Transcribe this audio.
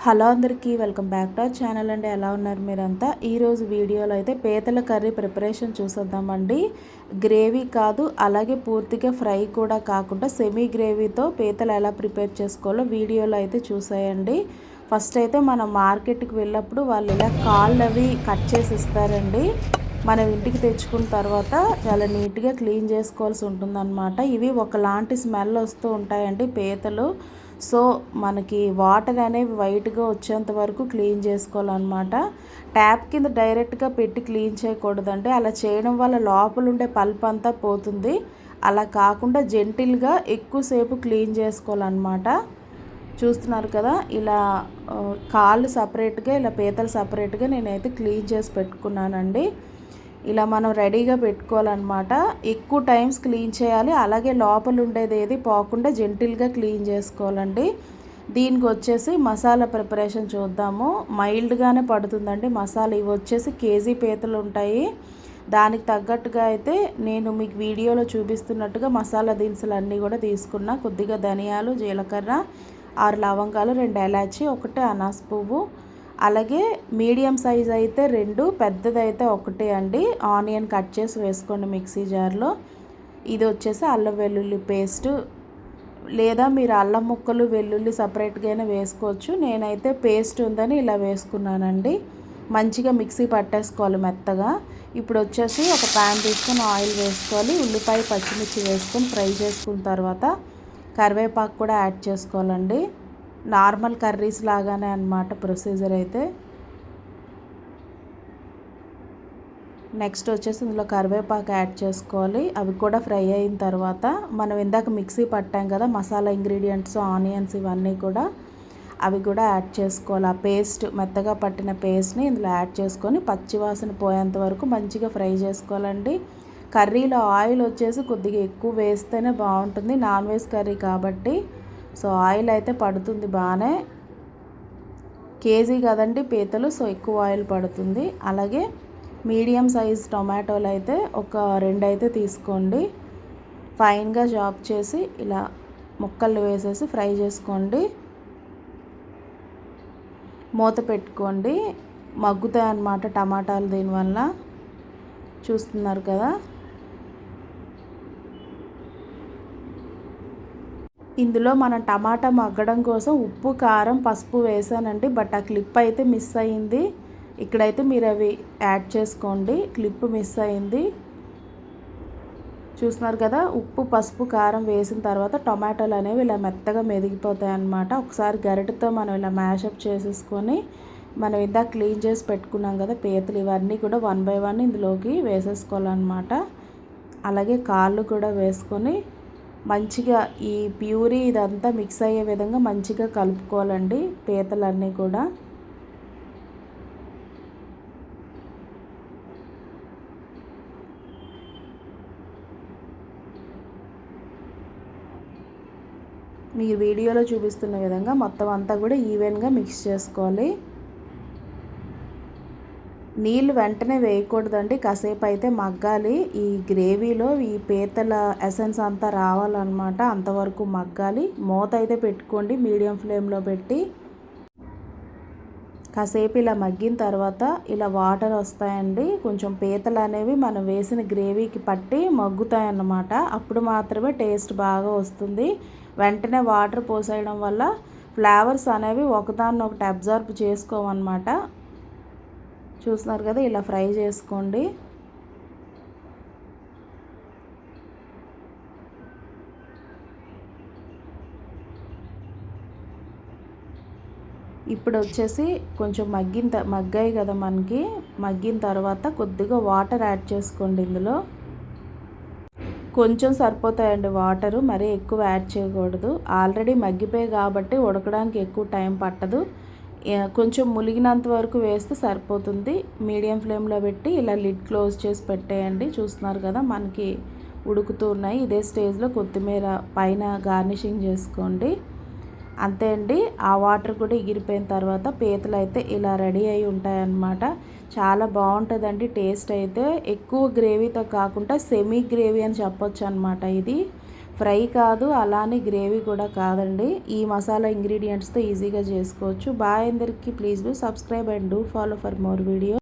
Hello అందరికీ welcome back to our channel అండి. ఎలా ఉన్నారు మీరంతా? ఈరోజు వీడియోలో అయితే పీతల కర్రీ ప్రిపరేషన్ చూసేద్దామండి. గ్రేవీ కాదు, అలాగే పూర్తిగా ఫ్రై కూడా కాకుండా సెమీ గ్రేవీతో పీతలు ఎలా ప్రిపేర్ చేసుకోవాలో వీడియోలో అయితే చూసేయండి. ఫస్ట్ అయితే మనం మార్కెట్కి వెళ్ళినప్పుడు వాళ్ళు ఇలా కాళ్ళు అవి కట్ చేసి ఇస్తారండి. మనం ఇంటికి తెచ్చుకున్న తర్వాత చాలా నీట్గా క్లీన్ చేసుకోవాల్సి ఉంటుందన్నమాట. ఇవి ఒకలాంటి స్మెల్ వస్తూ ఉంటాయండి పీతలు. సో మనకి వాటర్ అనేవి వైట్గా వచ్చేంత వరకు క్లీన్ చేసుకోవాలన్నమాట. ట్యాప్ కింద డైరెక్ట్గా పెట్టి క్లీన్ చేయకూడదండి. అలా చేయడం వల్ల లోపల ఉండే పల్ప్ అంతా పోతుంది. అలా కాకుండా జెంటిల్గా ఎక్కువసేపు క్లీన్ చేసుకోవాలన్నమాట. చూస్తున్నారు కదా, ఇలా కాళ్ళు సపరేట్గా, ఇలా పీతలు సపరేట్గా నేనైతే క్లీన్ చేసి పెట్టుకున్నానండి. ఇలా మనం రెడీగా పెట్టుకోవాలన్నమాట. ఎక్కువ టైమ్స్ క్లీన్ చేయాలి, అలాగే లోపల ఉండేది ఏది పోకుండా జెంటిల్గా క్లీన్ చేసుకోవాలండి. దీనికి వచ్చేసి మసాలా ప్రిపరేషన్ చూద్దాము. మైల్డ్గానే పడుతుందండి మసాలా. ఇవి వచ్చేసి కేజీ పీతలు ఉంటాయి. దానికి తగ్గట్టుగా అయితే నేను మీకు వీడియోలో చూపిస్తున్నట్టుగా మసాలా దినుసులు అన్నీ కూడా తీసుకున్నా. కొద్దిగా ధనియాలు, జీలకర్ర, 6 లవంగాలు, 2 ఇలాచి, 1 అనాస పువ్వు, అలాగే మీడియం సైజ్ అయితే 2, పెద్దదైతే 1 అండి. ఆనియన్ కట్ చేసి వేసుకోండి మిక్సీ జార్లో. ఇది వచ్చేసి అల్లం వెల్లుల్లి పేస్టు, లేదా మీరు అల్లం ముక్కలు వెల్లుల్లి సపరేట్గా అయినా వేసుకోవచ్చు. నేనైతే పేస్ట్ ఉందని ఇలా వేసుకున్నానండి. మంచిగా మిక్సీ పట్టేసుకోవాలి మెత్తగా. ఇప్పుడు వచ్చేసి ఒక ప్యాన్ తీసుకొని ఆయిల్ వేసుకోవాలి. ఉల్లిపాయ, పచ్చిమిర్చి వేసుకొని ఫ్రై చేసుకున్న తర్వాత కరివేపాకు కూడా యాడ్ చేసుకోవాలండి. నార్మల్ కర్రీస్ లాగానే అన్నమాట ప్రొసీజర్ అయితే. నెక్స్ట్ వచ్చేసి ఇందులో కరివేపాకు యాడ్ చేసుకోవాలి. అవి కూడా ఫ్రై అయిన తర్వాత మనం ఇందాక మిక్సీ పట్టాం కదా మసాలా ఇంగ్రీడియంట్స్, ఆనియన్స్, ఇవన్నీ కూడా అవి కూడా యాడ్ చేసుకోవాలి. ఆ పేస్ట్, మెత్తగా పట్టిన పేస్ట్ని ఇందులో యాడ్ చేసుకొని పచ్చివాసన పోయేంత వరకు మంచిగా ఫ్రై చేసుకోవాలండి. కర్రీలో ఆయిల్ వచ్చేసి కొద్దిగా ఎక్కువ వేస్తేనే బాగుంటుంది, నాన్ వెజ్ కర్రీ కాబట్టి. సో ఆయిల్ అయితే పడుతుంది బాగానే. కేజీ కదండి పీతలు, సో ఎక్కువ ఆయిల్ పడుతుంది. అలాగే మీడియం సైజ్ టొమాటోలు అయితే ఒక 2 అయితే తీసుకోండి. ఫైన్గా చాప్ చేసి ఇలా ముక్కలు వేసేసి ఫ్రై చేసుకోండి. మూత పెట్టుకోండి, మగ్గుతాయి అన్నమాట టమాటాలు దీనివల్ల. చూస్తున్నారు కదా. ఇందులో మనం టమాటా మగ్గడం కోసం ఉప్పు, కారం, పసుపు వేసానండి. బట్ ఆ క్లిప్ అయితే మిస్ అయ్యింది. ఇక్కడైతే మీరు అవి యాడ్ చేసుకోండి. క్లిప్ మిస్ అయింది. చూస్తున్నారు కదా, ఉప్పు, పసుపు, కారం వేసిన తర్వాత టొమాటోలు అనేవి ఇలా మెత్తగా మెదిగిపోతాయి అన్నమాట. ఒకసారి గరిటెతో మనం ఇలా మ్యాషప్ చేసేసుకొని మనం ఇందాక క్లీన్ చేసి పెట్టుకున్నాం కదా పీతలు, ఇవన్నీ కూడా 1 బై 1 ఇందులోకి వేసేసుకోవాలన్నమాట. అలాగే కాళ్ళు కూడా వేసుకొని మంచిగా ఈ ప్యూరీ ఇదంతా మిక్స్ అయ్యే విధంగా మంచిగా కలుపుకోవాలండి పీతలన్నీ కూడా. మీరు వీడియోలో చూపిస్తున్న విధంగా మొత్తం అంతా కూడా ఈవెన్గా మిక్స్ చేసుకోవాలి. నీళ్ళు వెంటనే వేయకూడదండి, కాసేపు అయితే మగ్గాలి. ఈ గ్రేవీలో ఈ పీతల ఎసెన్స్ అంతా రావాలన్నమాట, అంతవరకు మగ్గాలి. మూత అయితే పెట్టుకోండి మీడియం ఫ్లేమ్లో పెట్టి. కాసేపు ఇలా మగ్గిన తర్వాత ఇలా వాటర్ వస్తాయండి. కొంచెం పీతలు అనేవి మనం వేసిన గ్రేవీకి పట్టి మగ్గుతాయన్నమాట. అప్పుడు మాత్రమే టేస్ట్ బాగా వస్తుంది. వెంటనే వాటర్ పోసేయడం వల్ల ఫ్లేవర్స్ అనేవి ఒకదాన్నొకటి అబ్జర్వ్ చేసుకోవన్నమాట. చూస్తున్నారు కదా, ఇలా ఫ్రై చేసుకోండి. ఇప్పుడు వచ్చేసి కొంచెం మగ్గాయి కదా మనకి. మగ్గిన తర్వాత కొద్దిగా వాటర్ యాడ్ చేసుకోండి. ఇందులో కొంచెం సరిపోతాయండి వాటరు, మరీ ఎక్కువ యాడ్ చేయకూడదు. ఆల్రెడీ మగ్గిపోయాయి కాబట్టి ఉడకడానికి ఎక్కువ టైం పట్టదు. కొంచెం ములిగినంత వరకు వేస్తే సరిపోతుంది. మీడియం ఫ్లేమ్లో పెట్టి ఇలా లిడ్ క్లోజ్ చేసి పెట్టేయండి. చూస్తున్నారు కదా మనకి ఉడుకుతూ ఉన్నాయి. ఇదే స్టేజ్లో కొత్తిమీర పైన గార్నిషింగ్ చేసుకోండి. అంతే అండి. ఆ వాటర్ కూడా ఎగిరిపోయిన తర్వాత పీతలు అయితే ఇలా రెడీ అయి ఉంటాయన్నమాట. చాలా బాగుంటుందండి టేస్ట్ అయితే. ఎక్కువ గ్రేవీతో కాకుండా సెమీ గ్రేవీ అని చెప్పొచ్చు అనమాట. ఇది ఫ్రై కాదు అలానే గ్రేవీ కూడా కాదండి. ఈ మసాలా ఇంగ్రీడియంట్స్తో ఈజీగా చేసుకోవచ్చు. బాయ్ అందరికీ. Please do subscribe and do follow for more video.